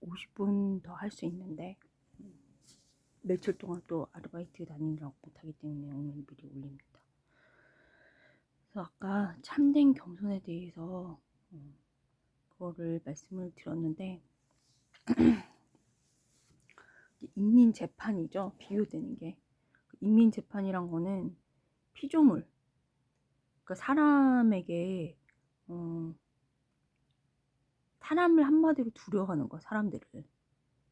50분 더 할 수 있는데 며칠 동안 또 아르바이트 다니느라고 못하기 때문에 오늘 미리 올립니다. 그래서 아까 참된 겸손에 대해서 그거를 말씀을 드렸는데 인민재판이죠. 비교되는 게 인민재판이란 거는 피조물, 그러니까 사람에게 사람을 한마디로 두려워하는 거, 사람들을.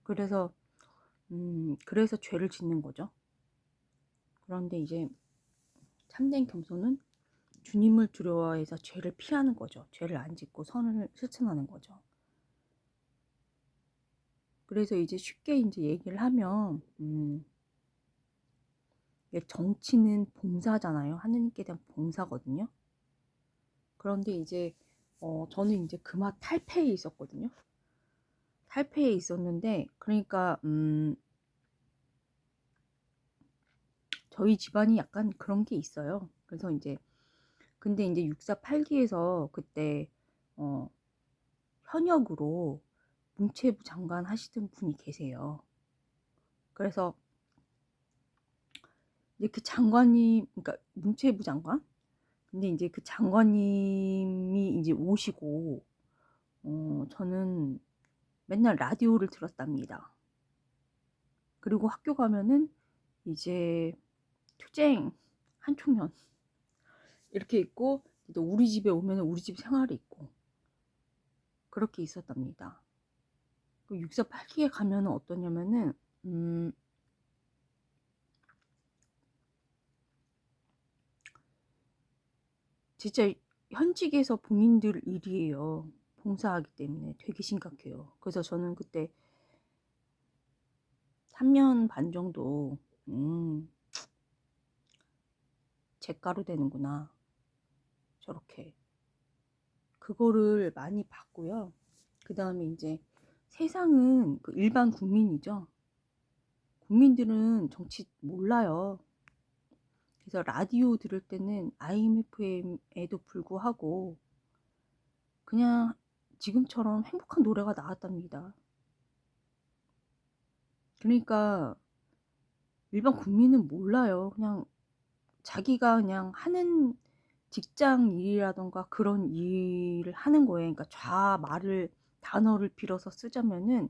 그래서 죄를 짓는 거죠. 그런데 이제 참된 겸손은 주님을 두려워해서 죄를 피하는 거죠. 죄를 안 짓고 선을 실천하는 거죠. 그래서 이제 쉽게 이제 얘기를 하면 정치는 봉사잖아요. 하느님께 대한 봉사거든요. 그런데 이제 저는 이제 그마 탈패에 있었거든요. 탈패에 있었는데 그러니까 저희 집안이 약간 그런 게 있어요. 그래서 이제 근데 이제 648기에서 그때 현역으로 문체부 장관 하시던 분이 계세요. 그래서 이제 그 장관님, 그러니까 문체부 장관? 근데 이제 그 장관님이 이제 오시고 저는 맨날 라디오를 들었답니다. 그리고 학교 가면은 이제 투쟁 한총련 이렇게 있고, 또 우리 집에 오면은 우리 집 생활이 있고 그렇게 있었답니다. 그 648기에 가면은 어떠냐면은 진짜 현직에서 본인들 일이에요. 봉사하기 때문에 되게 심각해요. 그래서 저는 그때 3년 반 정도 잿가루 되는구나, 저렇게 그거를 많이 봤고요. 그 다음에 이제 세상은 그 일반 국민이죠. 국민들은 정치 몰라요. 그래서 라디오 들을 때는 IMFM에도 불구하고 그냥 지금처럼 행복한 노래가 나왔답니다. 그러니까 일반 국민은 몰라요. 그냥 자기가 그냥 하는 직장 일이라던가 그런 일을 하는 거예요. 그러니까 단어를 빌어서 쓰자면은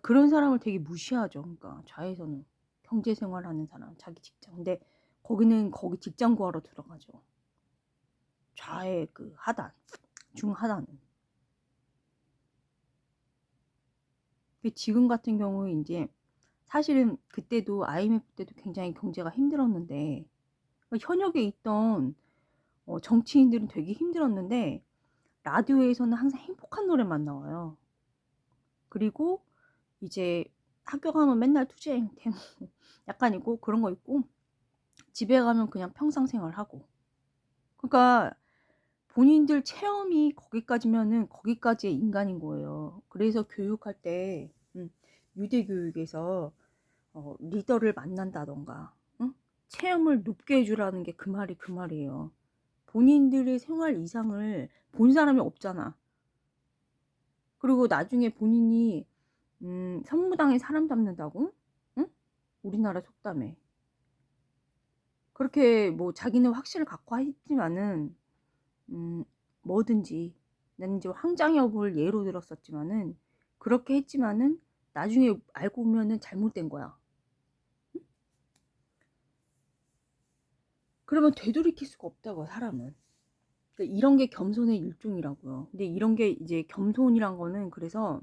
그런 사람을 되게 무시하죠. 그러니까 좌에서는 경제생활하는 사람, 자기 직장. 근데 거기는 거기 직장 구하러 들어가죠. 좌의 그 하단, 중하단은. 지금 같은 경우에 이제 사실은 그때도 IMF 때도 굉장히 경제가 힘들었는데 현역에 있던 정치인들은 되게 힘들었는데 라디오에서는 항상 행복한 노래만 나와요. 그리고 이제 학교 가면 맨날 투쟁 데모 약간 있고 그런 거 있고, 집에 가면 그냥 평상생활하고. 그러니까 본인들 체험이 거기까지면은 거기까지의 인간인 거예요. 그래서 교육할 때 유대교육에서 리더를 만난다던가 체험을 높게 해주라는 게 그 말이에요. 본인들의 생활 이상을 본 사람이 없잖아. 그리고 나중에 본인이 성무당에 사람 잡는다고? 응? 우리나라 속담에 그렇게 뭐 자기는 확신을 갖고 했지만은 뭐든지, 나는 이제 황장엽을 예로 들었었지만은 그렇게 했지만은 나중에 알고 보면은 잘못된 거야. 그러면 되돌이킬 수가 없다고, 사람은. 그러니까 이런 게 겸손의 일종이라고요. 근데 이런 게 이제 겸손이란 거는 그래서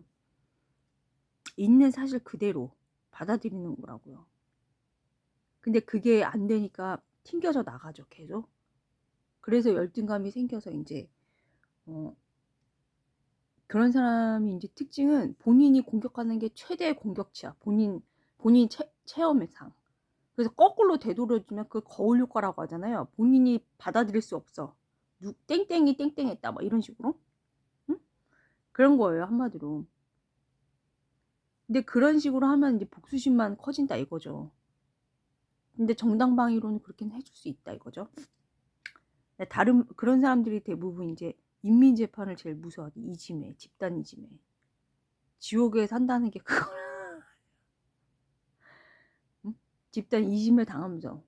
있는 사실 그대로 받아들이는 거라고요. 근데 그게 안 되니까 튕겨져 나가죠, 계속. 그래서 열등감이 생겨서 이제 그런 사람이 이제 특징은 본인이 공격하는 게 최대의 공격치야. 본인 체험의 상. 그래서 거꾸로 되돌려주면 그 거울 효과라고 하잖아요. 본인이 받아들일 수 없어. 땡땡이 땡땡했다 막 이런 식으로. 응? 그런 거예요, 한마디로. 근데 그런 식으로 하면 이제 복수심만 커진다 이거죠. 근데 정당방위로는 그렇게는 해줄 수 있다 이거죠. 다른 그런 사람들이 대부분 이제 인민재판을 제일 무서워하지. 이지매, 집단 이지매. 지옥에 산다는 게 그거. 응? 집단 이지매 당하면서.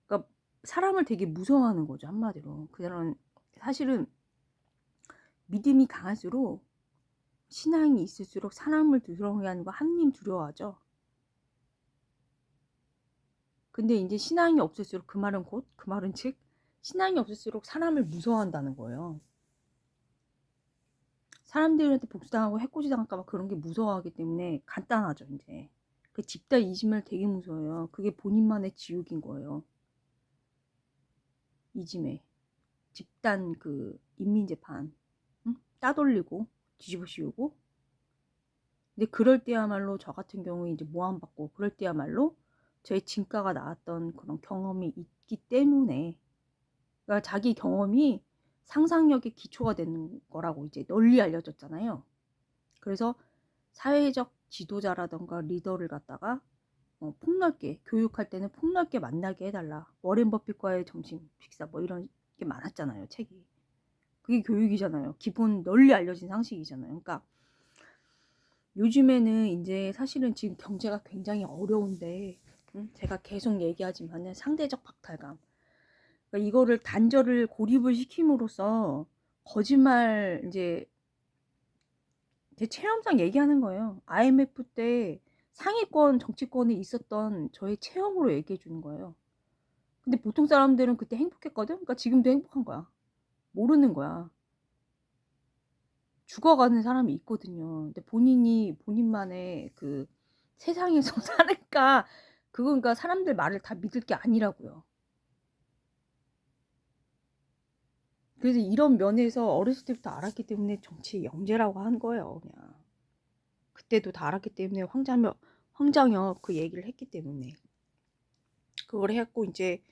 그러니까 사람을 되게 무서워하는 거죠, 한마디로. 그런 사실은 믿음이 강할수록, 신앙이 있을수록 사람을 두려워하는 게 아니고 하느님 두려워하죠. 근데 이제 신앙이 없을수록, 그 말은 즉 신앙이 없을수록 사람을 무서워한다는 거예요. 사람들한테 복수당하고 해코지 당할까 봐 그런 게 무서워하기 때문에 간단하죠. 이제 그 집단 이심을 되게 무서워해요. 그게 본인만의 지옥인 거예요. 이심에 집단 그 인민재판, 응? 따돌리고 뒤집어 씌우고. 근데 그럴 때야말로 저 같은 경우에 이제 모함받고, 그럴 때야말로 저의 진가가 나왔던 그런 경험이 있기 때문에, 그러니까 자기 경험이 상상력의 기초가 되는 거라고 이제 널리 알려졌잖아요. 그래서 사회적 지도자라던가 리더를 갖다가 폭넓게, 교육할 때는 폭넓게 만나게 해달라. 워렌 버핏과의 점심 식사 뭐 이런 게 많았잖아요, 책이. 그게 교육이잖아요. 기본 널리 알려진 상식이잖아요. 그러니까 요즘에는 이제 사실은 지금 경제가 굉장히 어려운데, 제가 계속 얘기하지만은 상대적 박탈감. 그러니까 이거를 단절을 고립을 시킴으로써 거짓말, 이제 제 체험상 얘기하는 거예요. IMF 때 상위권 정치권에 있었던 저의 체험으로 얘기해 주는 거예요. 근데 보통 사람들은 그때 행복했거든? 그러니까 지금도 행복한 거야. 모르는 거야. 죽어가는 사람이 있거든요. 근데 본인이 본인만의 그 세상에서 사니까, 그건 그러니까 사람들 말을 다 믿을 게 아니라고요. 그래서 이런 면에서 어렸을 때부터 알았기 때문에 정치 영재라고 한 거예요, 그냥. 그때도 다 알았기 때문에 황장혁 그 얘기를 했기 때문에 그걸 해갖고 이제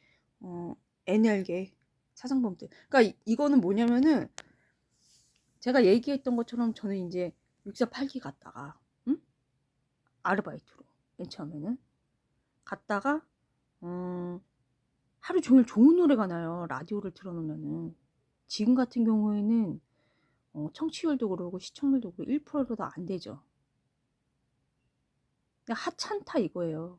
NL계 사상범들. 그러니까 이거는 뭐냐면은 제가 얘기했던 것처럼 저는 이제 648기 갔다가, 응? 아르바이트로 맨 처음에는 갔다가 하루 종일 좋은 노래가 나요. 라디오를 틀어놓으면은. 지금 같은 경우에는 청취율도 그러고 시청률도 그러고 1%도 안 되죠. 하찮다 이거예요.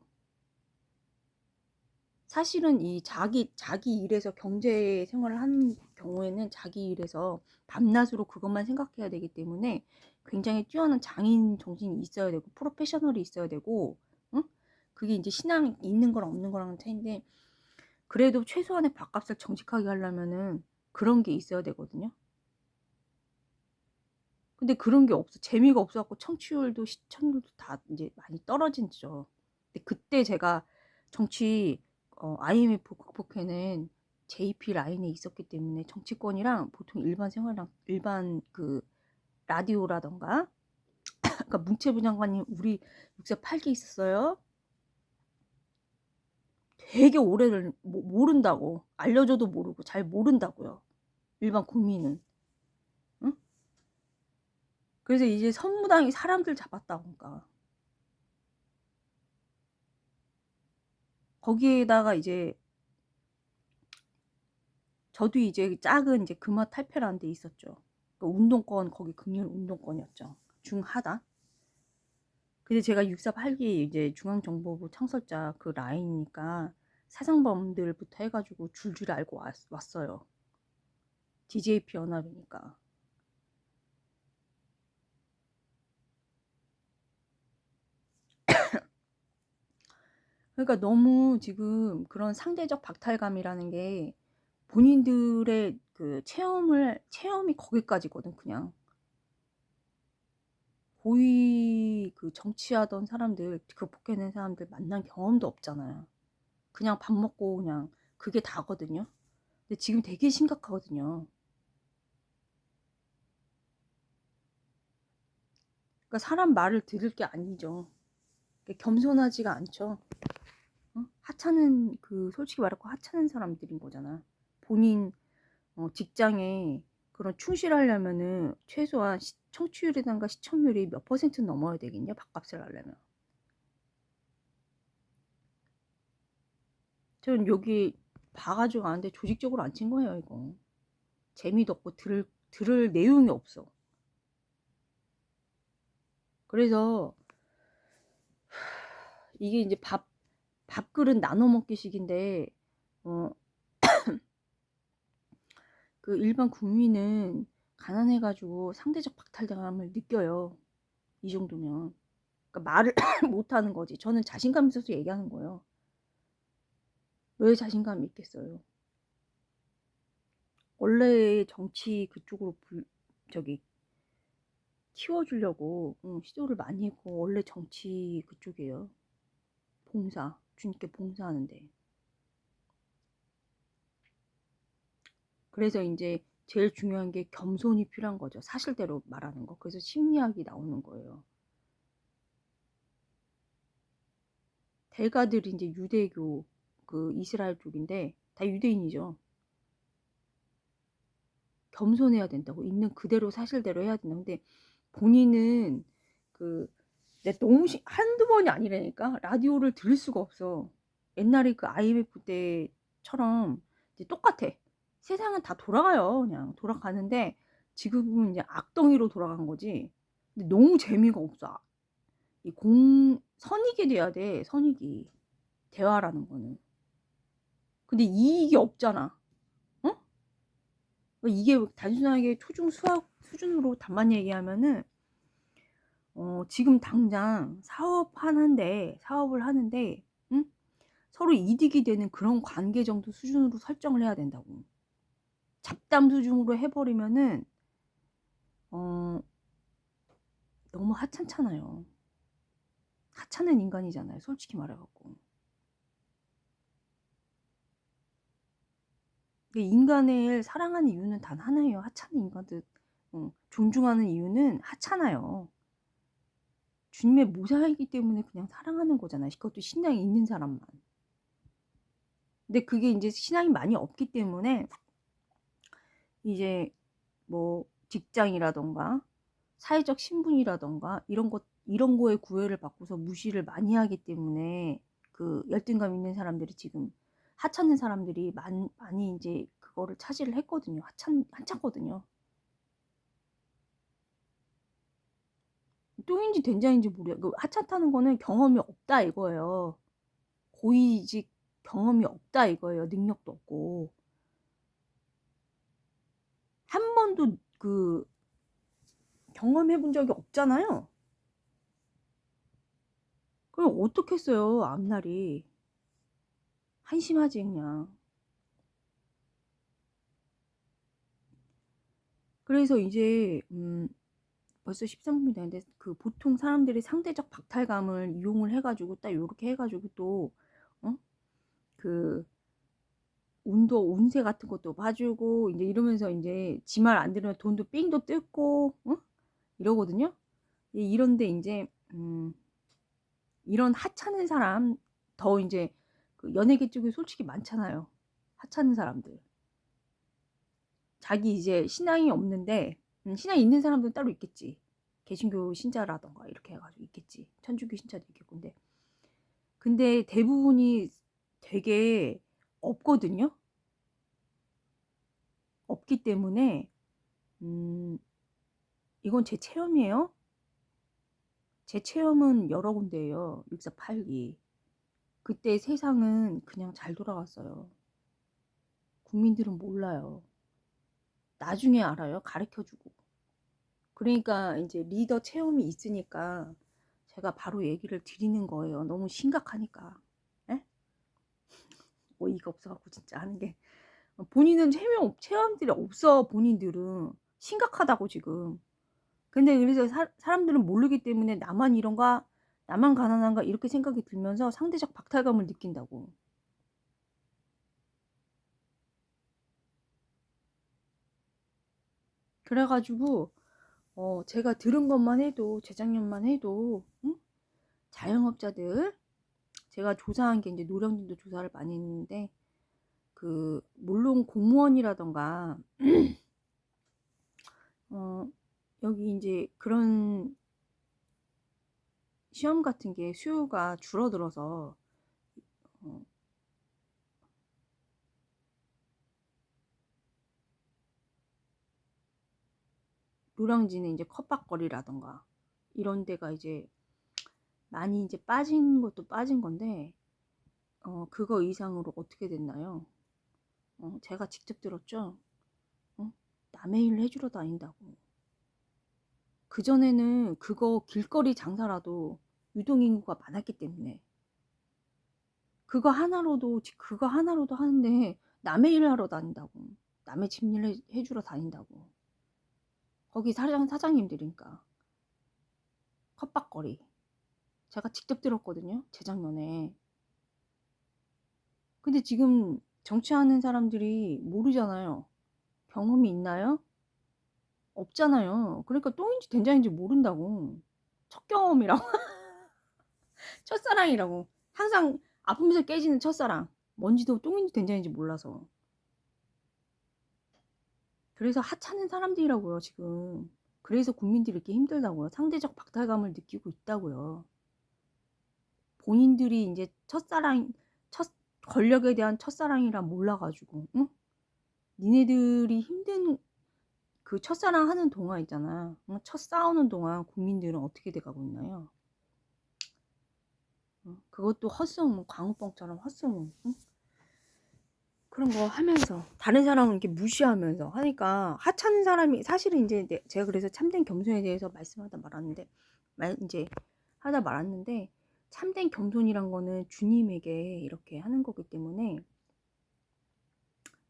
사실은 이 자기 일에서 경제 생활을 하는 경우에는 자기 일에서 밤낮으로 그것만 생각해야 되기 때문에 굉장히 뛰어난 장인 정신이 있어야 되고 프로페셔널이 있어야 되고, 응? 그게 이제 신앙 있는 거랑 없는 거랑은 차이인데, 그래도 최소한의 밥값을 정직하게 하려면은 그런 게 있어야 되거든요. 근데 그런 게 없어. 재미가 없어갖고 청취율도 시청률도 다 이제 많이 떨어지죠. 근데 그때 제가 정치 IMF 극복해낸 JP 라인에 있었기 때문에 정치권이랑 보통 일반 생활이랑 일반 그 라디오라던가 그러니까 문체부 장관님 우리 648기 있었어요. 되게 오래를 모른다고, 알려줘도 모르고 잘 모른다고요. 일반 국민은. 응? 그래서 이제 선무당이 사람들 잡았다고. 그러니까 거기에다가 이제 저도 이제 작은 이제 금화 탈패라는 데 있었죠. 그 운동권, 거기 금융 운동권이었죠. 중하다. 근데 제가 648기 이제 중앙정보부 창설자 그 라인이니까 사상범들부터 해가지고 줄줄 알고 왔어요. DJP 연합이니까. 그러니까 너무 지금 그런 상대적 박탈감이라는 게 본인들의 그 체험이 거기까지거든, 그냥. 고위 그 정치하던 사람들, 극복해낸 사람들 만난 경험도 없잖아요. 그냥 밥 먹고 그냥 그게 다거든요. 근데 지금 되게 심각하거든요. 그러니까 사람 말을 들을 게 아니죠. 겸손하지가 않죠. 하찮은, 그 솔직히 말하고 하찮은 사람들인 거잖아. 본인 직장에 그런 충실하려면은 최소한 청취율이든가 시청률이 몇 퍼센트 넘어야 되겠냐, 밥값을 하려면. 저는 여기 봐가지고 아는데 조직적으로 안 친 거예요, 이거. 재미도 없고 들을 내용이 없어. 그래서 이게 이제 밥그릇 나눠 먹기식인데, 그 일반 국민은 가난해가지고 상대적 박탈감을 느껴요. 이 정도면. 그러니까 말을 못하는 거지. 저는 자신감 있어서 얘기하는 거예요. 왜 자신감이 있겠어요? 원래 정치 그쪽으로 키워주려고 시도를 많이 했고, 원래 정치 그쪽이에요. 봉사, 주님께 봉사하는데. 그래서 이제 제일 중요한 게 겸손이 필요한 거죠. 사실대로 말하는 거. 그래서 심리학이 나오는 거예요. 대가들이 이제 유대교, 그 이스라엘 쪽인데 다 유대인이죠. 겸손해야 된다고. 있는 그대로 사실대로 해야 된다. 근데 본인은 내 너무 한두 번이 아니라니까 라디오를 들을 수가 없어. 옛날에 그 IMF 때처럼 이제 똑같아. 세상은 다 돌아가요. 그냥 돌아가는데 지금은 이제 악덩이로 돌아간 거지. 근데 너무 재미가 없어. 선익이 돼야 돼. 선익이. 대화라는 거는. 근데 이익이 없잖아. 어? 이게 단순하게 초중 수학 수준으로 답만 얘기하면은 지금 당장 사업을 하는데 응? 서로 이득이 되는 그런 관계 정도 수준으로 설정을 해야 된다고. 잡담 수준으로 해버리면은 너무 하찮잖아요. 하찮은 인간이잖아요. 솔직히 말해갖고. 인간을 사랑하는 이유는 단 하나예요. 하찮은 인간들 존중하는 이유는 하찮아요. 주님의 모사이기 때문에 그냥 사랑하는 거잖아요. 그것도 신앙이 있는 사람만. 근데 그게 이제 신앙이 많이 없기 때문에 이제 뭐 직장이라던가 사회적 신분이라던가 이런 거에 구애를 받고서 무시를 많이 하기 때문에 그 열등감 있는 사람들이 지금 하찮은 사람들이 많이 이제 그거를 차지를 했거든요. 하찮거든요. 똥인지 된장인지 모르겠어요. 그 하찮다는 거는 경험이 없다 이거예요. 고위직 경험이 없다 이거예요. 능력도 없고. 한 번도 경험해 본 적이 없잖아요. 그럼 어떻게 했어요, 앞날이. 한심하지, 그냥. 그래서 이제, 벌써 13분이 됐는데, 보통 사람들이 상대적 박탈감을 이용을 해가지고, 딱 요렇게 해가지고 또, 어? 운세 같은 것도 봐주고, 이제 이러면서 이제, 지 말 안 들으면 돈도 삥도 뜯고, 이러거든요? 이런데 이제, 이런 하찮은 사람, 더 이제, 연예계 쪽에 솔직히 많잖아요. 하찮은 사람들. 자기 이제 신앙이 없는데, 신앙이 있는 사람들은 따로 있겠지. 개신교 신자라던가 이렇게 해가지고 있겠지. 천주교 신자도 있겠고. 근데 대부분이 되게 없거든요. 없기 때문에 이건 제 체험이에요. 제 체험은 여러 군데예요. 6482. 그때 세상은 그냥 잘 돌아갔어요. 국민들은 몰라요. 나중에 알아요. 가르쳐주고. 그러니까 이제 리더 체험이 있으니까 제가 바로 얘기를 드리는 거예요. 너무 심각하니까. 에? 어이가 없어갖고 진짜 하는 게. 본인은 체험들이 없어. 본인들은. 심각하다고 지금. 근데 그래서 사람들은 모르기 때문에 나만 이런가? 나만 가난한가? 이렇게 생각이 들면서 상대적 박탈감을 느낀다고. 그래가지고 제가 들은 것만 해도 재작년만 해도 자영업자들 제가 조사한 게 이제 노령진도 조사를 많이 했는데 물론 공무원이라던가 여기 이제 그런 시험 같은 게 수요가 줄어들어서 노량진에 이제 컵밥거리라던가 이런 데가 이제 많이 이제 빠진 것도 빠진 건데, 그거 이상으로 어떻게 됐나요? 제가 직접 들었죠. 남의 일 해주러 다닌다고. 그전에는 그거 길거리 장사라도 유동인구가 많았기 때문에 그거 하나로도 하는데 남의 일 하러 다닌다고. 남의 집일 해주러 다닌다고. 거기 사장님들이니까. 컵밥거리. 제가 직접 들었거든요. 재작년에. 근데 지금 정치하는 사람들이 모르잖아요. 경험이 있나요? 없잖아요. 그러니까 똥인지 된장인지 모른다고. 첫 경험이라고. 첫사랑이라고. 항상 아프면서 깨지는 첫사랑. 뭔지도 똥인지 된장인지 몰라서. 그래서 하찮은 사람들이라고요, 지금. 그래서 국민들이 이렇게 힘들다고요. 상대적 박탈감을 느끼고 있다고요. 본인들이 이제 권력에 대한 첫사랑이라 몰라가지고, 응? 니네들이 힘든 그 첫사랑 하는 동안 있잖아. 응? 첫 싸우는 동안 국민들은 어떻게 돼가고 있나요? 응? 그것도 헛소문, 광우병처럼 헛소문. 응? 그런 거 하면서 다른 사람은 이렇게 무시하면서 하니까 하찮은 사람이 사실은 이제 제가 그래서 참된 겸손에 대해서 말씀하다 말았는데 이제 하다 말았는데 참된 겸손이란 거는 주님에게 이렇게 하는 거기 때문에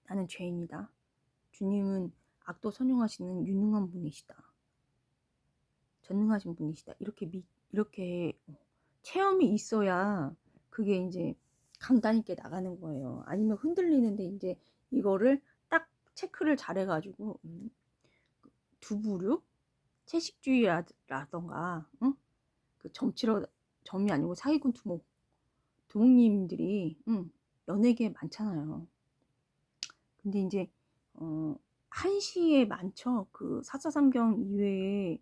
나는 죄인이다. 주님은 악도 선용하시는 유능한 분이시다. 전능하신 분이시다. 이렇게 체험이 있어야 그게 이제 강단 있게 나가는 거예요. 아니면 흔들리는데 이제 이거를 딱 체크를 잘해가지고 두부류 채식주의라던가 응? 그 점이 아니고 사기꾼 두목님들이 연예계에 많잖아요. 근데 이제 한시에 많죠. 그 사사삼경 이외에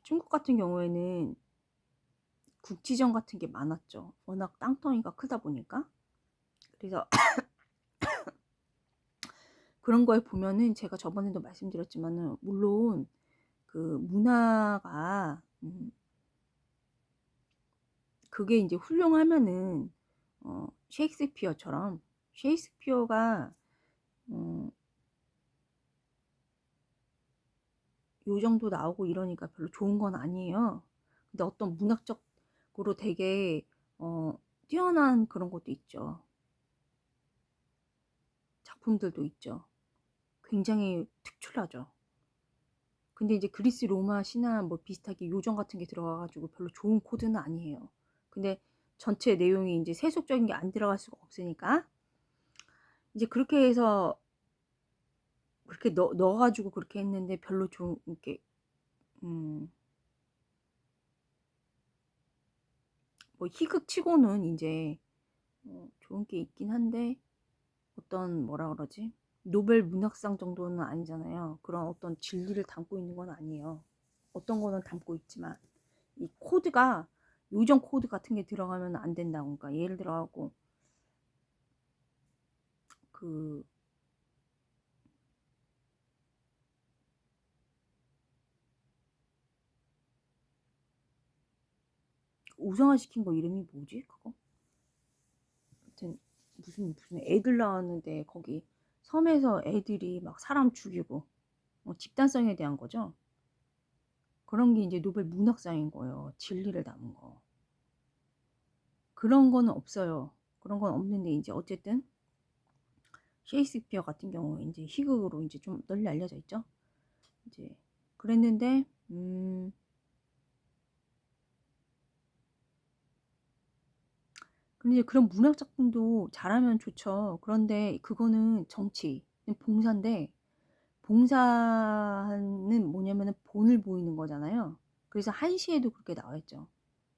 중국 같은 경우에는 국지전 같은 게 많았죠. 워낙 땅덩이가 크다 보니까. 그래서 그런 거에 보면은 제가 저번에도 말씀드렸지만은 물론 그 문화가 그게 이제 훌륭하면은 셰익스피어가 요 정도 나오고 이러니까 별로 좋은 건 아니에요. 근데 어떤 문학적으로 되게 뛰어난 그런 것도 있죠. 작품들도 있죠. 굉장히 특출나죠. 근데 이제 그리스 로마 신화 뭐 비슷하게 요정 같은 게 들어가가지고 별로 좋은 코드는 아니에요. 근데 전체 내용이 이제 세속적인 게 안 들어갈 수가 없으니까 이제 그렇게 해서 그렇게 넣어가지고 그렇게 했는데 별로 좋은 게 뭐 희극치고는 이제 좋은 게 있긴 한데 어떤 뭐라 그러지? 노벨 문학상 정도는 아니잖아요. 그런 어떤 진리를 담고 있는 건 아니에요. 어떤 거는 담고 있지만 이 코드가 요정 코드 같은 게 들어가면 안 된다고. 그러니까 예를 들어갖고 그 우성화 시킨 거 이름이 뭐지? 그거? 하여튼 무슨 애들 나왔는데 거기 섬에서 애들이 막 사람 죽이고 집단성에 대한 거죠. 그런 게 이제 노벨 문학상인 거예요. 진리를 담은 거. 그런 거는 없어요. 그런 건 없는데 이제 어쨌든 셰익스피어 같은 경우에 이제 희극으로 이제 좀 널리 알려져 있죠. 이제 그랬는데 근데 이제 그런 문학 작품도 잘하면 좋죠. 그런데 그거는 정치, 봉사인데 봉사는 뭐냐면은 본을 보이는 거잖아요. 그래서 한시에도 그렇게 나와 있죠.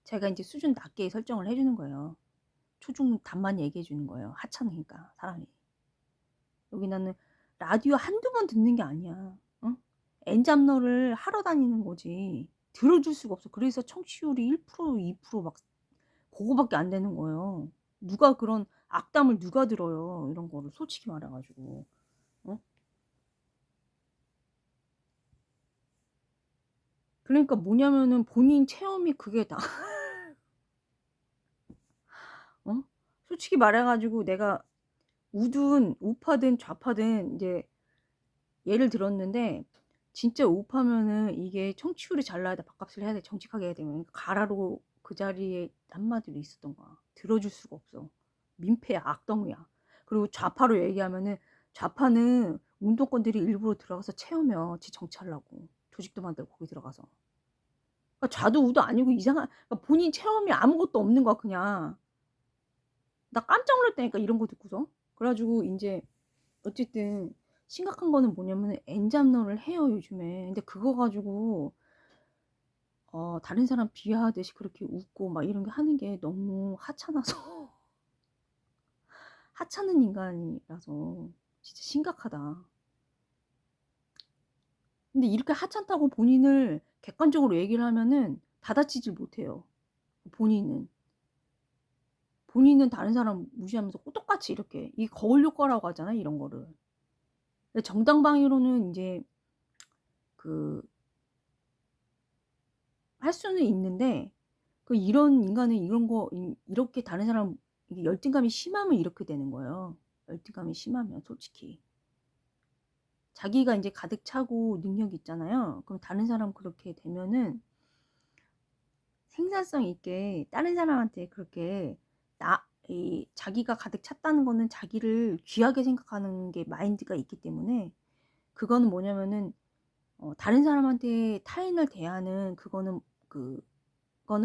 제가 이제 수준 낮게 설정을 해주는 거예요. 초중 답만 얘기해 주는 거예요. 하찮으니까 사람이. 여기 나는 라디오 한두 번 듣는 게 아니야. 응? 엔잡러를 하러 다니는 거지. 들어줄 수가 없어. 그래서 청취율이 1% 2%막 그거밖에 안 되는 거예요. 누가 그런 악담을 누가 들어요. 이런 거를 솔직히 말해가지고. 어? 그러니까 뭐냐면은 본인 체험이 그게 다 어? 솔직히 말해 가지고 내가 우든 우파든 좌파든 인제 예를 들었는데, 진짜 우파면은 이게 청취율이 잘 나야 돼. 밥값을 해야 돼. 정직하게 해야 되면. 가라로 그 자리에 한마디로 있었던 거야. 들어줄 수가 없어. 민폐야, 악덕이야. 그리고 좌파로 얘기하면은, 좌파는 운동권들이 일부러 들어가서 채우며 지 정치하려고. 조직도 만들고 거기 들어가서. 그러니까 좌도 우도 아니고 이상한, 그러니까 본인 체험이 아무것도 없는 거야, 그냥. 나 깜짝 놀랐다니까, 이런 거 듣고서. 그래가지고 이제 어쨌든 심각한 거는 뭐냐면 엔잡러를 해요, 요즘에. 근데 그거 가지고 다른 사람 비하하듯이 그렇게 웃고 막 이런 게 하는 게 너무 하찮아서 하찮은 인간이라서 진짜 심각하다. 근데 이렇게 하찮다고 본인을 객관적으로 얘기를 하면은 받아치질 못해요. 본인은 다른 사람 무시하면서 똑같이 이렇게, 이 거울 효과라고 하잖아, 이런 거를. 정당방위로는 이제 그 할 수는 있는데, 그 이런 인간은 이런 거 이렇게 다른 사람, 이게 열등감이 심하면 이렇게 되는 거예요. 열등감이 심하면 솔직히 자기가 이제 가득 차고 능력이 있잖아요. 그럼 다른 사람 그렇게 되면은 생산성 있게 다른 사람한테 그렇게 자기가 가득 찼다는 거는 자기를 귀하게 생각하는 게 마인드가 있기 때문에, 그거는 뭐냐면은 다른 사람한테 타인을 대하는 그거는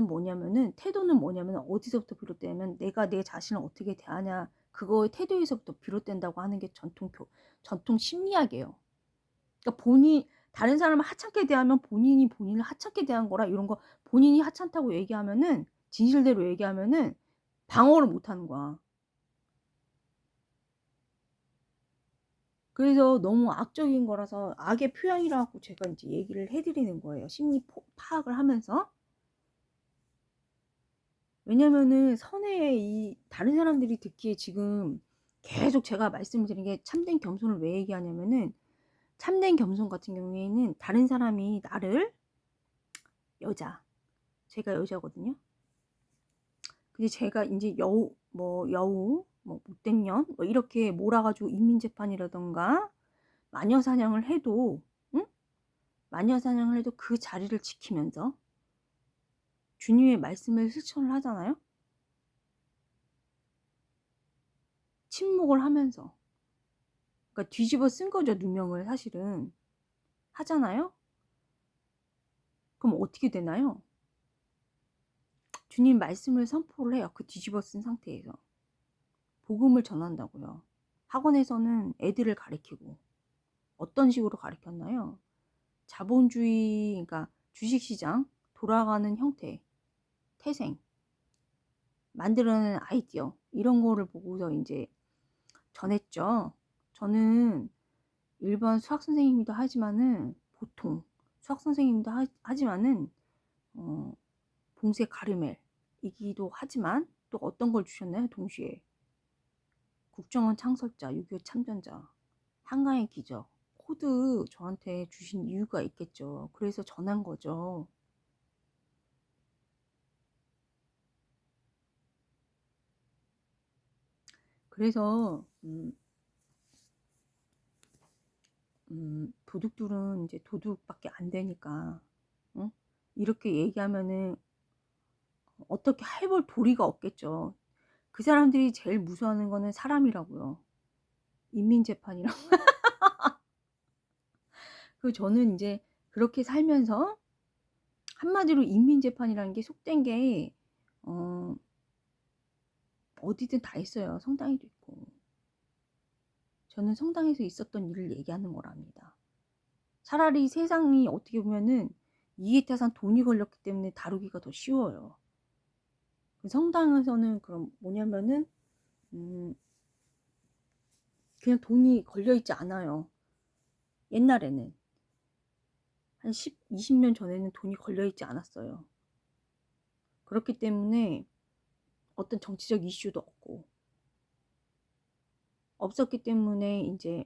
뭐냐면은, 태도는 뭐냐면은 어디서부터 비롯되냐면 내가 내 자신을 어떻게 대하냐, 그거의 태도에서부터 비롯된다고 하는 게 전통 심리학이에요. 그러니까 다른 사람을 하찮게 대하면 본인이 본인을 하찮게 대한 거라, 이런 거 본인이 하찮다고 얘기하면은, 진실대로 얘기하면은 방어를 못 하는 거야. 그래서 너무 악적인 거라서 악의 표현이라고 제가 이제 얘기를 해드리는 거예요. 심리 파악을 하면서. 왜냐면은 이 다른 사람들이 듣기에 지금 계속 제가 말씀을 드린 게, 참된 겸손을 왜 얘기하냐면은, 참된 겸손 같은 경우에는 다른 사람이 나를, 제가 여자거든요. 근데 제가 이제 여우, 뭐 못된 년, 뭐 이렇게 몰아가지고 인민재판이라던가 마녀사냥을 해도, 응? 마녀사냥을 해도 그 자리를 지키면서 주님의 말씀을 실천을 하잖아요. 침묵을 하면서. 그러니까 뒤집어 쓴 거죠, 누명을. 사실은 하잖아요. 그럼 어떻게 되나요? 주님 말씀을 선포를 해요. 그 뒤집어 쓴 상태에서 복음을 전한다고요. 학원에서는 애들을 가리키고, 어떤 식으로 가리켰나요? 자본주의, 그러니까 주식시장 돌아가는 형태, 태생, 만들어내는 아이디어, 이런 거를 보고서 이제 전했죠. 저는 일반 수학 선생님이기도 하지만은, 보통 수학 선생님도 하지만은 봉쇄 가르멜이기도 하지만, 또 어떤 걸 주셨나요? 동시에 국정원 창설자, 6.25 참전자, 한강의 기적, 코드 저한테 주신 이유가 있겠죠. 그래서 전한 거죠. 그래서 도둑들은 이제 도둑밖에 안 되니까, 응? 이렇게 얘기하면은 어떻게 해볼 도리가 없겠죠. 그 사람들이 제일 무서워하는 거는 사람이라고요. 인민재판이라고. 그 저는 이제 그렇게 살면서 한마디로 인민재판이라는 게 속된 게 어, 어디든 다 있어요. 성당에도 있고. 저는 성당에서 있었던 일을 얘기하는 거랍니다. 차라리 세상이 어떻게 보면은 이해타산 돈이 걸렸기 때문에 다루기가 더 쉬워요. 성당에서는 그럼 뭐냐면은 그냥 돈이 걸려있지 않아요. 옛날에는 한 20년 전에는 돈이 걸려있지 않았어요. 그렇기 때문에 어떤 정치적 이슈도 없었기 때문에 이제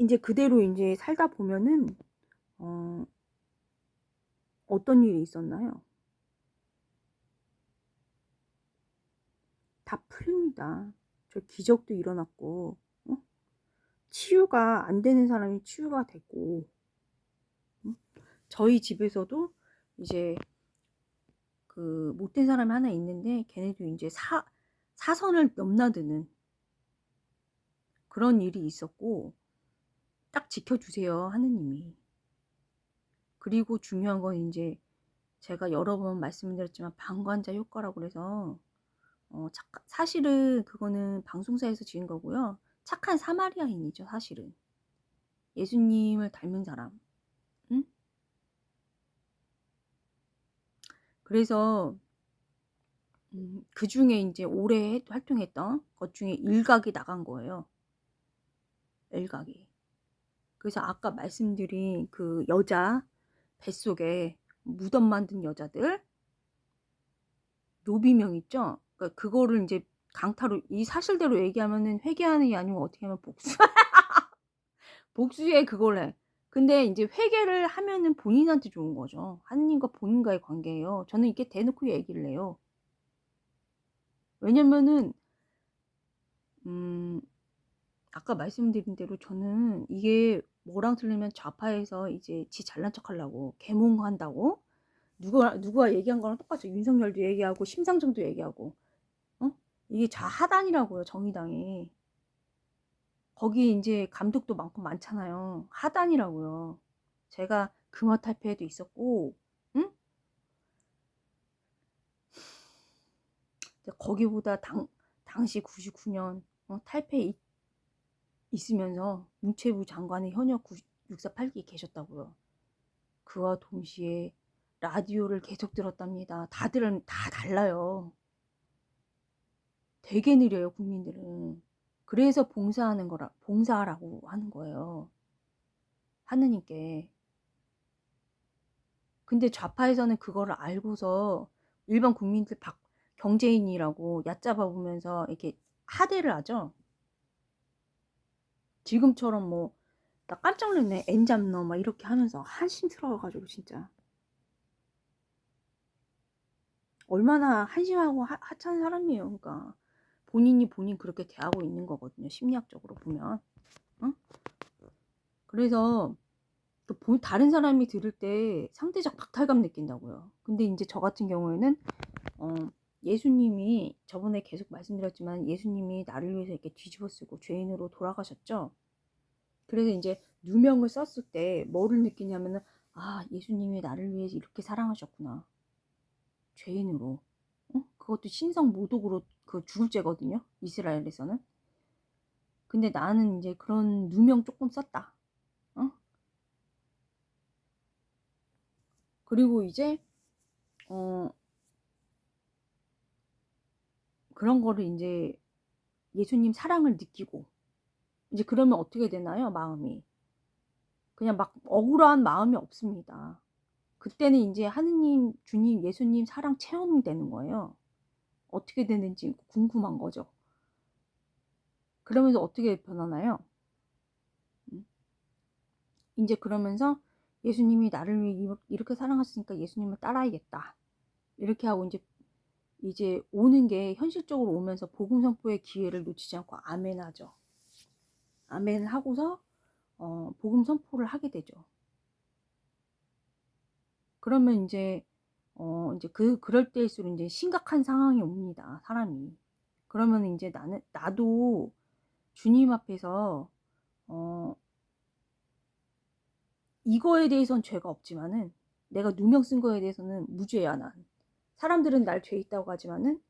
이제 그대로 이제 살다 보면은 어떤 일이 있었나요? 다 풀립니다. 저 기적도 일어났고, 치유가 안 되는 사람이 치유가 됐고, 저희 집에서도 이제 그 못된 사람이 하나 있는데 걔네도 이제 사선을 넘나드는 그런 일이 있었고, 딱 지켜주세요 하느님이. 그리고 중요한 건 이제 제가 여러 번 말씀드렸지만 방관자 효과라고 그래서 사실은 그거는 방송사에서 지은 거고요. 착한 사마리아인이죠, 사실은. 예수님을 닮은 사람. 응? 그래서 그 중에 이제 오래 활동했던 것 중에 일각이 나간 거예요. 일각이. 그래서 아까 말씀드린 그 여자 뱃속에 무덤 만든 여자들 노비명 있죠? 그러니까 그거를 이제 강타로 이 사실대로 얘기하면은 회개하는 게 아니고 어떻게 하면 복수 복수에 그걸 해. 근데 이제 회개를 하면은 본인한테 좋은 거죠. 하느님과 본인과의 관계예요. 저는 이렇게 대놓고 얘기를 해요. 왜냐면은 아까 말씀드린 대로 저는 이게 뭐랑 틀리면 좌파에서 이제 지 잘난 척 하려고 계몽한다고 누가 얘기한 거랑 똑같죠. 윤석열도 얘기하고 심상정도 얘기하고 이게 좌하단이라고요. 정의당이. 거기 이제 감독도 많고 많잖아요. 하단이라고요. 제가 금화 탈패에도 있었고, 응? 거기보다 당시 99년 탈패 있으면서 문체부 장관의 현역 648기 계셨다고요. 그와 동시에 라디오를 계속 들었답니다. 다들은 다 달라요. 되게 느려요, 국민들은. 그래서 봉사하라고 하는 거예요. 하느님께. 근데 좌파에서는 그거를 알고서 일반 국민들 경제인이라고 얕잡아 보면서 이렇게 하대를 하죠. 지금처럼 뭐, 나 깜짝 놀랐네. N 잡너 막 이렇게 하면서 한심스러워가지고 진짜. 얼마나 한심하고 하찮은 사람이에요. 그러니까 본인 그렇게 대하고 있는 거거든요. 심리학적으로 보면. 응? 그래서 다른 사람이 들을 때 상대적 박탈감 느낀다고요. 근데 이제 저 같은 경우에는 예수님이 저번에 계속 말씀드렸지만 예수님이 나를 위해서 이렇게 뒤집어 쓰고 죄인으로 돌아가셨죠. 그래서 이제 누명을 썼을 때 뭐를 느끼냐면은 예수님이 나를 위해서 이렇게 사랑하셨구나. 죄인으로. 그것도 신성 모독으로 그 죽을 죄거든요. 이스라엘에서는. 근데 나는 이제 그런 누명 조금 썼다. 그리고 이제 그런 거를 이제 예수님 사랑을 느끼고 이제 그러면 어떻게 되나요? 마음이 그냥 막 억울한 마음이 없습니다. 그때는 이제 하느님, 주님, 예수님 사랑 체험이 되는 거예요. 어떻게 되는지 궁금한 거죠. 그러면서 어떻게 변하나요? 이제 그러면서 예수님이 나를 위해 이렇게 사랑하시니까 예수님을 따라야겠다. 이렇게 하고 이제 오는 게 현실적으로 오면서 복음 선포의 기회를 놓치지 않고 아멘 하죠. 아멘 하고서 복음 선포를 하게 되죠. 그러면 이제 그럴 때일수록 이제 심각한 상황이 옵니다. 사람이. 그러면 이제 나도 주님 앞에서 이거에 대해서는 죄가 없지만은 내가 누명 쓴 거에 대해서는 무죄야 난. 사람들은 날 죄 있다고 하지만은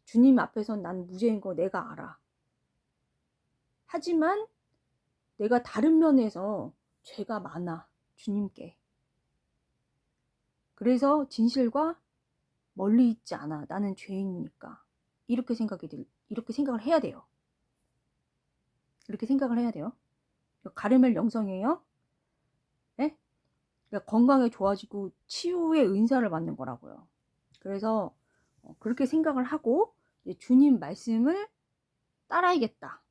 주님 앞에선 난 무죄인 거 내가 알아. 하지만 내가 다른 면에서 죄가 많아. 주님께. 그래서 진실과 멀리 있지 않아. 나는 죄인이니까. 이렇게 생각을 해야 돼요. 이렇게 생각을 해야 돼요. 가르멜 영성이에요. 네? 그러니까 건강에 좋아지고 치유의 은사를 받는 거라고요. 그래서 그렇게 생각을 하고 주님 말씀을 따라야겠다.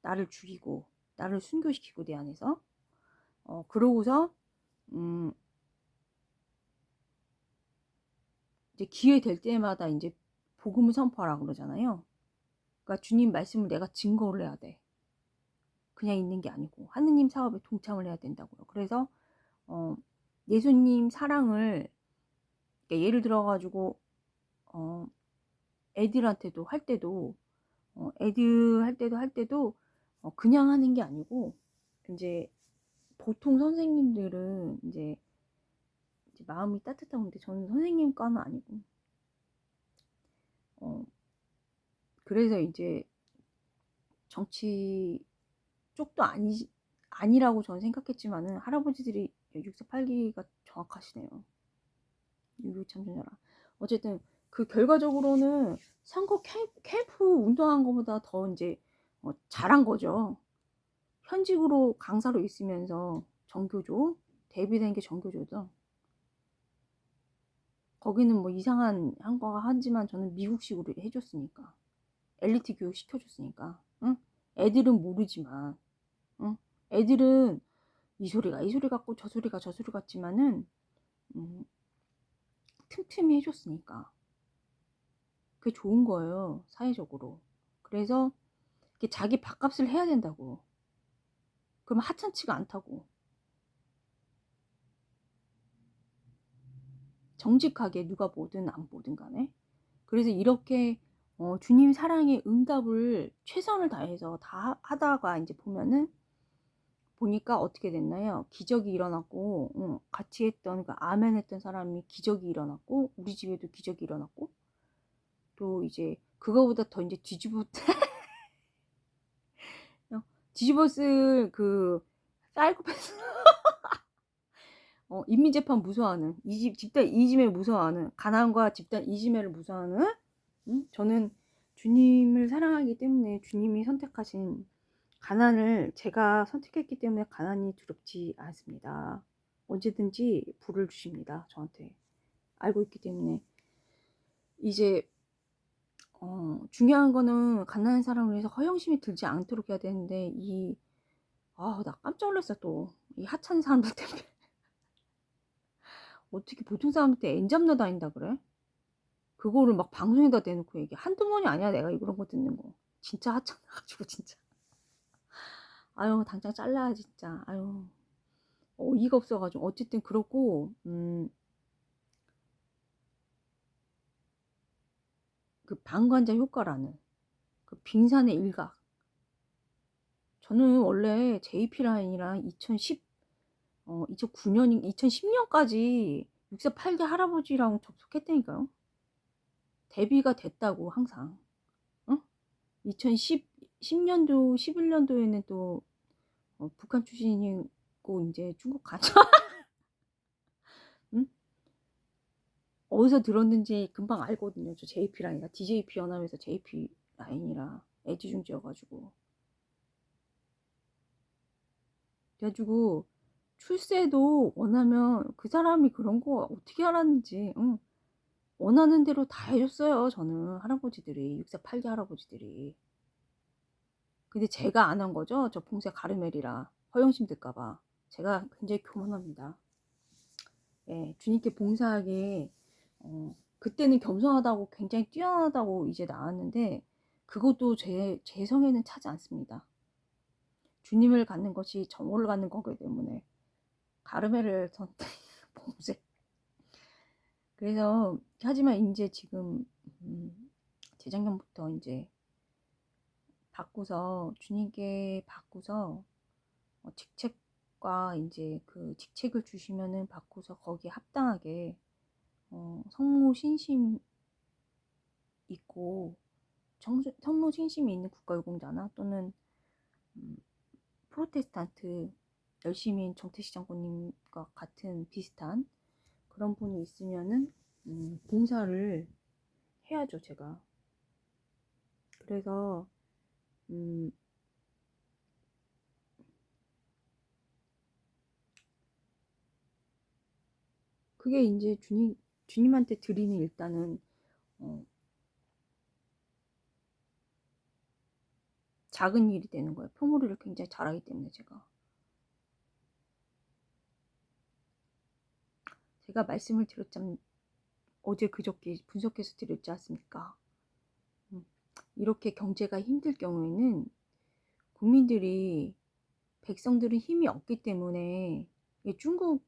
나를 죽이고 나를 순교시키고 내 안에서 그러고서 이제 기회 될 때마다 이제 복음을 선포하라 그러잖아요. 그러니까 주님 말씀을 내가 증거를 해야 돼. 그냥 있는 게 아니고 하느님 사업에 동참을 해야 된다고요. 그래서 예수님 사랑을 그러니까 예를 들어가지고 애들한테도 할 때도 애들 할 때도 그냥 하는 게 아니고 이제 보통 선생님들은 이제 마음이 따뜻한데 저는 선생님과는 아니고 그래서 이제 정치 쪽도 아니라고 저는 생각했지만은 할아버지들이 648기가 정확하시네요. 6.25 참전자라. 어쨌든 그 결과적으로는 선거 캠프 운동한 것보다 더 이제 잘한 거죠. 현직으로 강사로 있으면서 정교조 데뷔된 게 정교조죠. 거기는 뭐 이상한 한거가 하지만 저는 미국식으로 해줬으니까 엘리트 교육 시켜줬으니까 응? 애들은 모르지만 응? 애들은 이 소리가 이 소리 같고 저 소리가 저 소리 같지만은 틈틈이 해줬으니까 그게 좋은 거예요 사회적으로. 그래서 자기 밥값을 해야 된다고. 그러면 하찮지가 않다고. 정직하게 누가 보든 안 보든 간에. 그래서 이렇게 주님 사랑의 응답을 최선을 다해서 다 하다가 이제 보니까 어떻게 됐나요? 기적이 일어났고 같이 했던 그 아멘 했던 사람이 기적이 일어났고 우리 집에도 기적이 일어났고 또 이제 그거보다 더 이제 뒤집었을 그 사이코패스 인민재판 무서워하는 집단 이지매를 무서워하는 가난과 집단 이지매를 무서워하는 저는 주님을 사랑하기 때문에 주님이 선택하신 가난을 제가 선택했기 때문에 가난이 두렵지 않습니다. 언제든지 불을 주십니다. 저한테. 알고 있기 때문에. 이제 중요한 거는 가난한 사람을 위해서 허영심이 들지 않도록 해야 되는데 나 깜짝 놀랐어 또. 이 하찮은 사람들 때문에. 어떻게 보통 사람한테 엔 잡나 다닌다 그래? 그거를 막 방송에다 대놓고 얘기해. 한두 번이 아니야 내가 이런 거 듣는 거. 진짜 하찮아가지고 진짜. 아유 당장 잘라야 진짜. 아유 어이가 없어가지고. 어쨌든 그렇고 그 방관자 효과라는 그 빙산의 일각. 저는 원래 JP 라인이랑 2009년 2010년까지 648대 할아버지랑 접속했다니까요. 데뷔가 됐다고 항상. 응? 2010년도 11년도에는 또 북한 출신이고 이제 중국 가죠. 응? 어디서 들었는지 금방 알거든요. 저 JP 라인이라 DJP 연합에서 JP 라인이라 애지중지여가지고. 그래가지고 출세도 원하면 그 사람이 그런 거 어떻게 알았는지 원하는 대로 다 해줬어요. 저는 할아버지들이 648기 할아버지들이. 근데 제가 안 한 거죠. 저 봉쇄 가르멜이라 허영심 들까봐 제가 굉장히 교만합니다. 예, 주님께 봉사하게 그때는 겸손하다고 굉장히 뛰어나다고 이제 나왔는데 그것도 제 성에는 차지 않습니다. 주님을 갖는 것이 정오를 갖는 거기 때문에 가르멜을 선택 봉쇄. 그래서 하지만 이제 지금 재작년부터 이제 바꾸서 주님께 바꾸서 직책과 이제 그 직책을 주시면은 바꾸서 거기에 합당하게 성모 신심 있고 성모 신심이 있는 국가유공자나 또는 프로테스탄트 열심히 정태식 장군님과 같은 비슷한 그런 분이 있으면은 봉사를 해야죠 제가. 그래서 그게 이제 주님한테 드리는 일단은 작은 일이 되는 거예요. 표몰이를 굉장히 잘하기 때문에 제가 말씀을 드렸자면 어제 그저께 분석해서 드렸지 않습니까? 이렇게 경제가 힘들 경우에는 국민들이 백성들은 힘이 없기 때문에 이게 중국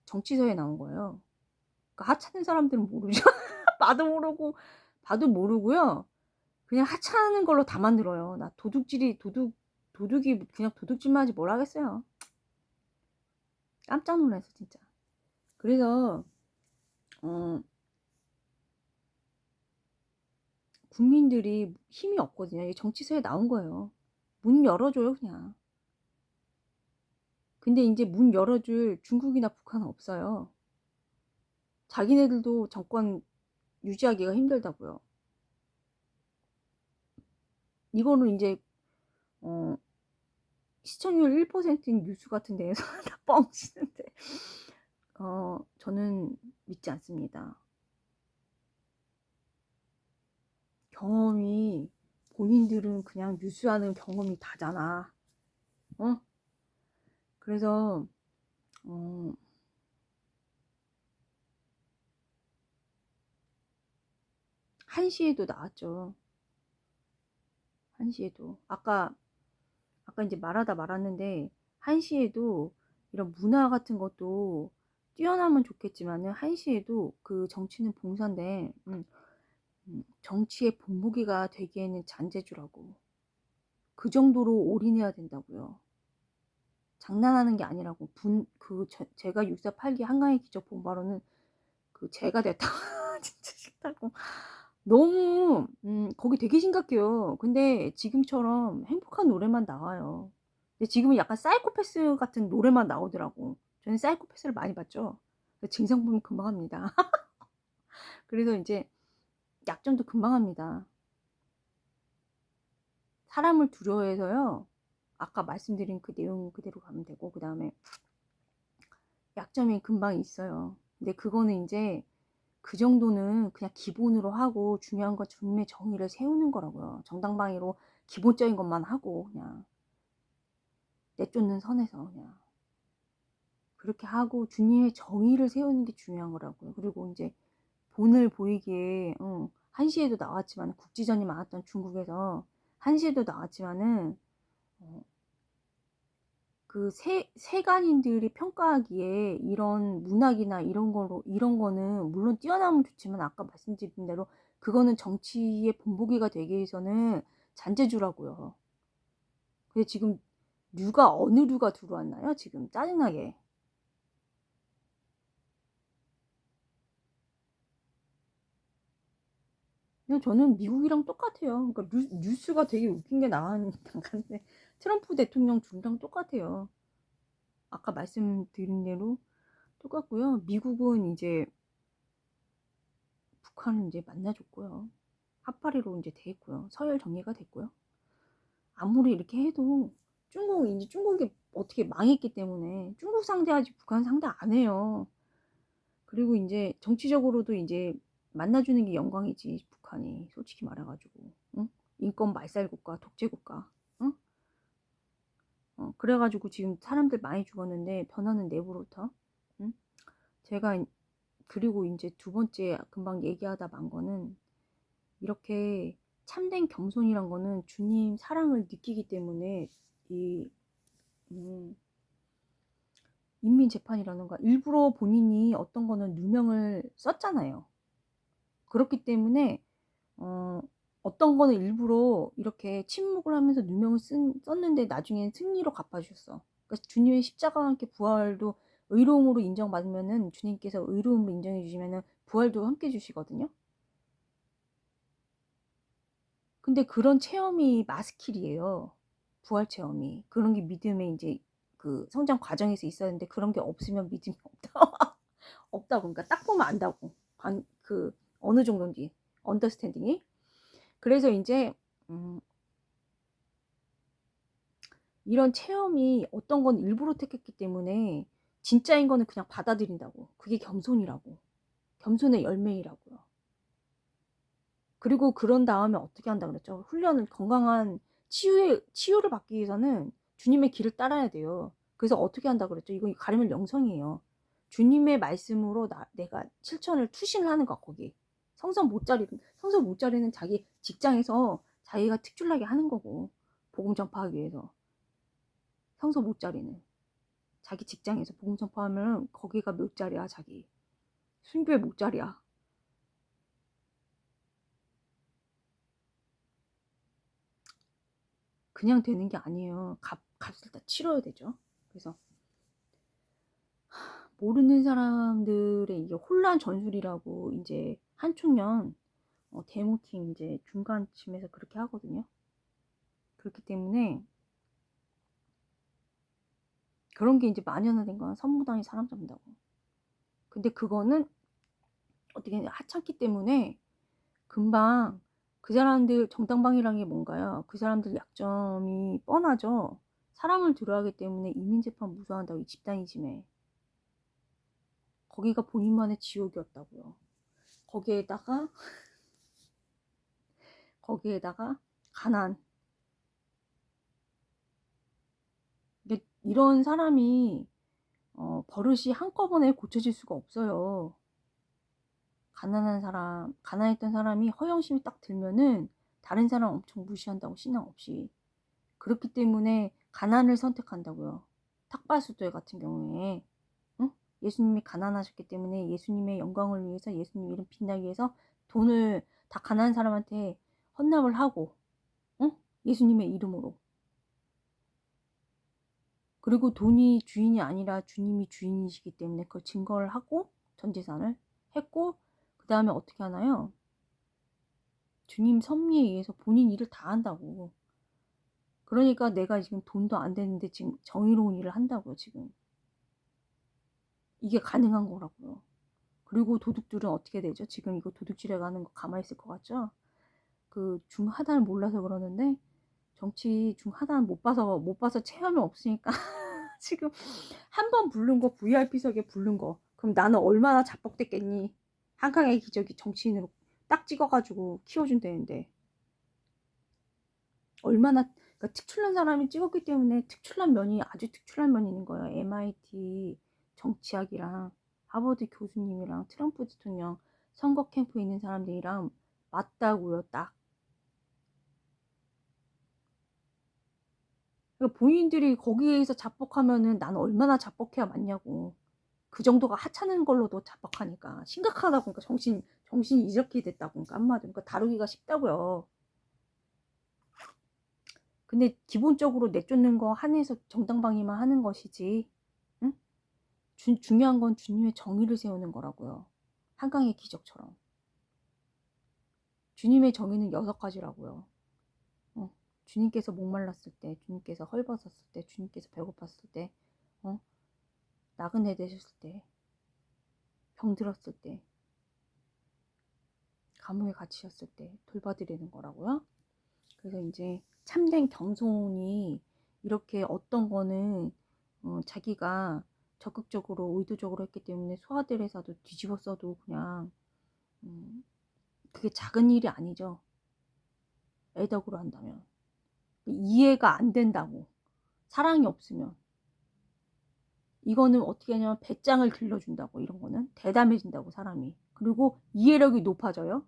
정치서에 나온 거예요. 그러니까 하찮은 사람들은 모르죠. 봐도 모르고요. 그냥 하찮은 걸로 다 만들어요. 나 도둑이 그냥 도둑질만 하지 뭘 하겠어요. 깜짝 놀라서 진짜. 그래서 국민들이 힘이 없거든요. 이게 정치서에 나온 거예요. 문 열어줘요 그냥. 근데 이제 문 열어줄 중국이나 북한은 없어요. 자기네들도 정권 유지하기가 힘들다고요. 이거는 이제 시청률 1%인 뉴스 같은 데에서 다 뻥치는데 저는 믿지 않습니다. 경험이 본인들은 그냥 뉴스하는 경험이 다잖아. 그래서 1시에도 나왔죠. 1시에도 아까 이제 말하다 말았는데 1시에도 이런 문화 같은 것도 뛰어나면 좋겠지만은 1시에도 그 정치는 봉사인데 정치의 본보기가 되기에는 잔재주라고. 그 정도로 올인해야 된다고요. 장난하는 게 아니라고. 제가 6.48기 한강의 기적 본 바로는 그 제가 됐다. 진짜 싫다고. 너무 거기 되게 심각해요. 근데 지금처럼 행복한 노래만 나와요. 근데 지금은 약간 사이코패스 같은 노래만 나오더라고. 저는 사이코패스를 많이 봤죠. 증상 보면 금방 합니다. 그래서 이제 약점도 금방 합니다. 사람을 두려워해서요. 아까 말씀드린 그 내용 그대로 가면 되고, 그 다음에 약점이 금방 있어요. 근데 그거는 이제 그 정도는 그냥 기본으로 하고 중요한 건 주님의 정의를 세우는 거라고요. 정당방위로 기본적인 것만 하고 그냥 내쫓는 선에서 그냥 그렇게 하고 주님의 정의를 세우는 게 중요한 거라고요. 그리고 이제 본을 보이기에 1시에도 나왔지만 국지전이 많았던 중국에서 1시에도 나왔지만은 그 세간인들이 평가하기에 이런 문학이나 이런 거는 물론 뛰어나면 좋지만 아까 말씀드린 대로 그거는 정치의 본보기가 되기 위해서는 잔재주라고요. 근데 지금 어느 류가 들어왔나요? 지금 짜증나게. 그냥 저는 미국이랑 똑같아요. 그러니까 뉴스가 되게 웃긴 게 나왔는데 트럼프 대통령 중랑 똑같아요. 아까 말씀드린 대로 똑같고요. 미국은 이제 북한은 이제 만나줬고요. 핫파리로 이제 돼 있고요. 서열 정리가 됐고요. 아무리 이렇게 해도 중국이 어떻게 망했기 때문에 중국 상대하지 북한 상대 안 해요. 그리고 이제 정치적으로도 이제 만나주는 게 영광이지 북한이 솔직히 말해가지고 응? 인권 말살국가 독재국가 응? 그래가지고 지금 사람들 많이 죽었는데 변화는 내부로부터 응? 제가 그리고 이제 두 번째 금방 얘기하다 만 거는 이렇게 참된 겸손이란 거는 주님 사랑을 느끼기 때문에 이 인민재판이라는가 일부러 본인이 어떤 거는 누명을 썼잖아요. 그렇기 때문에 어떤 거는 일부러 이렇게 침묵을 하면서 누명을 썼는데 나중에 승리로 갚아주셨어. 그러니까 주님의 십자가와 함께 부활도 의로움으로 인정받으면은 주님께서 의로움으로 인정해 주시면은 부활도 함께 주시거든요. 근데 그런 체험이 마스킬이에요. 부활 체험이. 그런 게 믿음의 이제 그 성장 과정에서 있었는데 그런 게 없으면 믿음이 없다. 없다고. 그러니까 딱 보면 안다고. 그 어느 정도인지 언더스탠딩이. 그래서 이제 이런 체험이 어떤 건 일부러 택했기 때문에 진짜인 거는 그냥 받아들인다고. 그게 겸손이라고. 겸손의 열매이라고요. 그리고 그런 다음에 어떻게 한다 그랬죠? 건강한 치유를 받기 위해서는 주님의 길을 따라야 돼요. 그래서 어떻게 한다 그랬죠? 이거 가르면 영성이에요. 주님의 말씀으로 내가 실천을 투신을 하는 거야, 거기. 성성 못자리는 자기 직장에서 자기가 특출나게 하는 거고, 복음 전파하기 위해서. 성성 못자리는 자기 직장에서 복음 전파하면 거기가 몇 자리야, 자기. 순교의 못자리야. 그냥 되는 게 아니에요. 값을 다 치러야 되죠. 그래서 모르는 사람들의 이게 혼란 전술이라고 이제 한총련 데모팀 이제 중간쯤에서 그렇게 하거든요. 그렇기 때문에 그런 게 이제 만연화된 건 선무당이 사람 잡는다고. 근데 그거는 어떻게 하찮기 때문에 금방 그 사람들 정당방위라는 게 뭔가요? 그 사람들 약점이 뻔하죠. 사람을 들어야 하기 때문에 이민재판 무서워한다고 이 집단이즘에. 거기가 본인만의 지옥이었다고요. 거기에다가 가난. 이런 사람이 버릇이 한꺼번에 고쳐질 수가 없어요. 가난했던 사람이 허영심이 딱 들면은 다른 사람 엄청 무시한다고 신앙 없이. 그렇기 때문에 가난을 선택한다고요. 탁발수도회 같은 경우에. 응? 예수님이 가난하셨기 때문에 예수님의 영광을 위해서 예수님 이름 빛나기 위해서 돈을 다 가난한 사람한테 헌납을 하고, 응? 예수님의 이름으로. 그리고 돈이 주인이 아니라 주님이 주인이시기 때문에 그걸 증거를 하고 전 재산을 했고, 그 다음에 어떻게 하나요? 주님 섭리에 의해서 본인 일을 다 한다고. 그러니까 내가 지금 돈도 안 되는데 지금 정의로운 일을 한다고요, 지금. 이게 가능한 거라고요. 그리고 도둑들은 어떻게 되죠? 지금 이거 도둑질해 가는 거 가만히 있을 것 같죠? 그 중하단을 몰라서 그러는데 정치 중하단 못 봐서 체험이 없으니까 지금 한 번 부른 거 VIP석에 부른 거 그럼 나는 얼마나 자뻑됐겠니? 한강의 기적이 정치인으로 딱 찍어가지고 키워준다는데 얼마나 그러니까 특출난 사람이 찍었기 때문에 특출난 면이 아주 특출난 면이 있는 거예요. MIT 정치학이랑 하버드 교수님이랑 트럼프 대통령 선거 캠프에 있는 사람들이랑 맞다고요. 딱. 그러니까 본인들이 거기에서 자뻑하면은 나는 얼마나 자뻑해야 맞냐고. 그 정도가 하찮은 걸로도 자뻑하니까 심각하다고. 그러니까 정신이 이렇게 됐다고. 그러니까 한마디로 그러니까 다루기가 쉽다고요. 근데 기본적으로 내쫓는 거 한해서 정당방위만 하는 것이지. 응? 중요한 건 주님의 정의를 세우는 거라고요. 한강의 기적처럼. 주님의 정의는 6가지라고요. 주님께서 목말랐을 때, 주님께서 헐벗었을 때, 주님께서 배고팠을 때, 나그네 되셨을 때, 병들었을 때, 감옥에 갇히셨을 때 돌봐드리는 거라고요. 그래서 이제 참된 겸손이 이렇게 어떤 거는 자기가 적극적으로 의도적으로 했기 때문에 소화들 해서도 뒤집어 써도 그냥 그게 작은 일이 아니죠. 애덕으로 한다면 이해가 안 된다고. 사랑이 없으면 이거는 어떻게 하냐면 배짱을 길러준다고. 이런 거는 대담해진다고 사람이. 그리고 이해력이 높아져요.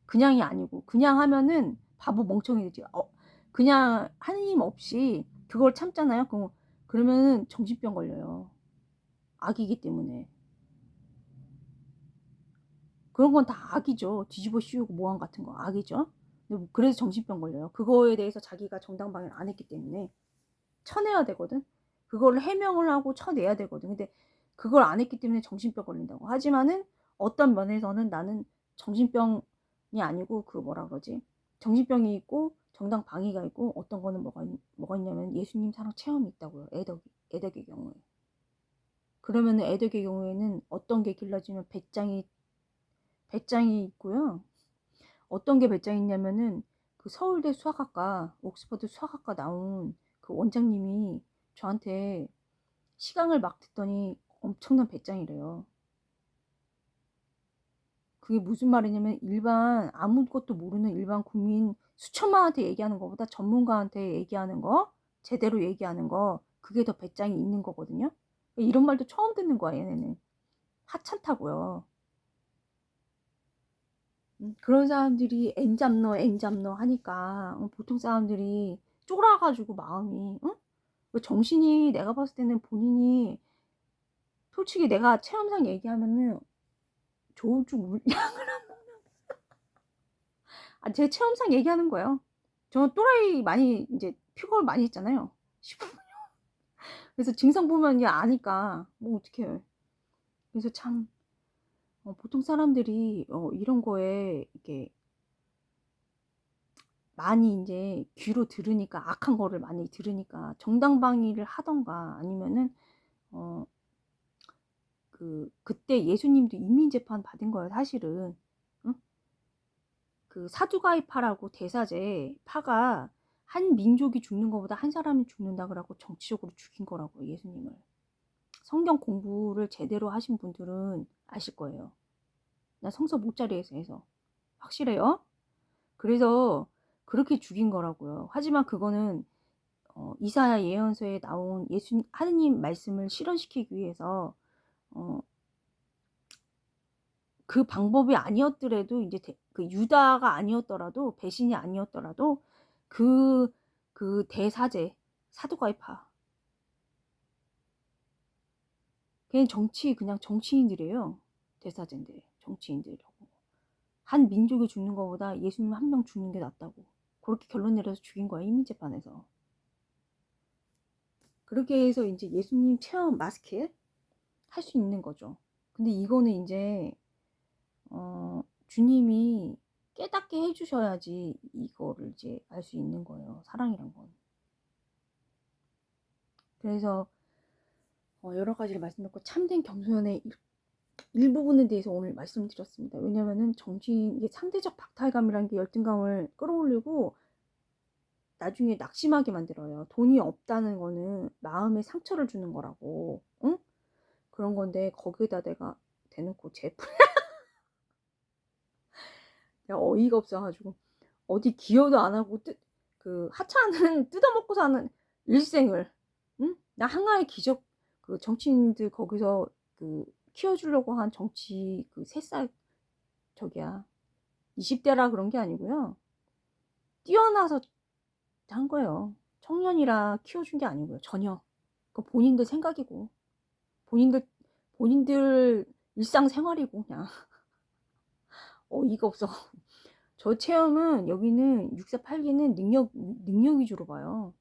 그냥이 아니고 그냥 하면은 바보 멍청이 되지. 그냥 하는 힘 없이 그걸 참잖아요. 그러면은 정신병 걸려요. 악이기 때문에. 그런 건 다 악이죠. 뒤집어 씌우고 모함 같은 거 악이죠. 그래서 정신병 걸려요. 그거에 대해서 자기가 정당방위를 안 했기 때문에 쳐내야 되거든. 그걸 해명을 하고 쳐내야 되거든. 근데 그걸 안 했기 때문에 정신병 걸린다고. 하지만은 어떤 면에서는 나는 정신병이 아니고 그 뭐라 그러지? 정신병이 있고 정당 방위가 있고 어떤 거는 뭐가 있냐면 예수님 사랑 체험이 있다고요. 애덕의 경우에. 그러면은 애덕의 경우에는 어떤 게 길러지면 배짱이 있고요. 어떤 게 배짱이 있냐면은 그 서울대 수학학과, 옥스퍼드 수학학과 나온 그 원장님이 저한테 시강을 막 듣더니 엄청난 배짱이래요. 그게 무슨 말이냐면 일반 아무것도 모르는 일반 국민 수천만한테 얘기하는 것보다 전문가한테 얘기하는 거, 제대로 얘기하는 거, 그게 더 배짱이 있는 거거든요. 이런 말도 처음 듣는 거야, 얘네는. 하찮다고요. 그런 사람들이 앵잡너 하니까 보통 사람들이 쫄아가지고 마음이, 응? 정신이, 내가 봤을 때는 본인이, 솔직히 내가 체험상 얘기하면은 좋을 줄 아, 제 체험상 얘기하는 거예요. 저 또라이 많이 이제 픽업을 많이 했잖아요. 그래서 증상 보면 이제 아니까 뭐 어떡해. 그래서 참 보통 사람들이 이런 거에 이렇게 많이 이제 귀로 들으니까, 악한 거를 많이 들으니까 정당방위를 하던가, 아니면은 그때 예수님도 인민재판 받은 거예요, 사실은. 응? 그 사두가이파라고 대사제 파가 한 민족이 죽는 것보다 한 사람이 죽는다 그러고 정치적으로 죽인 거라고, 예수님을. 성경 공부를 제대로 하신 분들은 아실 거예요. 나 성서 못자리에서 해서 확실해요. 그래서 그렇게 죽인 거라고요. 하지만 그거는 이사야 예언서에 나온 하느님 말씀을 실현시키기 위해서 그 방법이 아니었더라도, 이제 그 유다가 아니었더라도, 배신이 아니었더라도 그 대사제 사두가이파, 그냥 정치인들이에요. 대사제인데 정치인들이라고. 한 민족이 죽는 것보다 예수님 한 명 죽는 게 낫다고 그렇게 결론 내려서 죽인 거야, 인민재판에서. 그렇게 해서 이제 예수님 체험 마스켓 할 수 있는 거죠. 근데 이거는 이제 주님이 깨닫게 해주셔야지 이거를 이제 알 수 있는 거예요, 사랑이란 건. 그래서 여러 가지를 말씀드렸고, 참된 겸손의 일부분에 대해서 오늘 말씀드렸습니다. 왜냐면은 이게 상대적 박탈감이라는 게 열등감을 끌어올리고 나중에 낙심하게 만들어요. 돈이 없다는 거는 마음에 상처를 주는 거라고, 응? 그런 건데, 거기에다 내가 대놓고 내가 어이가 없어가지고 어디 기여도 안 하고 하찮은 뜯어먹고 사는 일생을, 응? 나 한가의 기적, 그 정치인들 거기서 키워주려고 한 정치 새싹, 저기야 20대라 그런 게 아니고요. 뛰어나서 한 거예요. 청년이라 키워준 게 아니고요, 전혀. 그 본인들 생각이고, 본인들 일상생활이고, 그냥 어이가 없어. 저 체험은, 여기는 6482는 능력 위주로 봐요.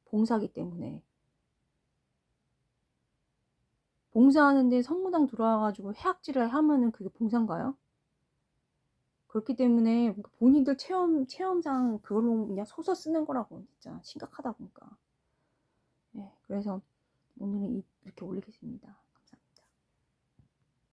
봉사기 때문에. 봉사하는데 성무당 들어와가지고 해악질을 하면은 그게 봉사인가요? 그렇기 때문에 본인들 체험상 그걸로 그냥 소설 쓰는 거라고, 진짜 심각하다 보니까. 네, 그래서 오늘은 이렇게 올리겠습니다.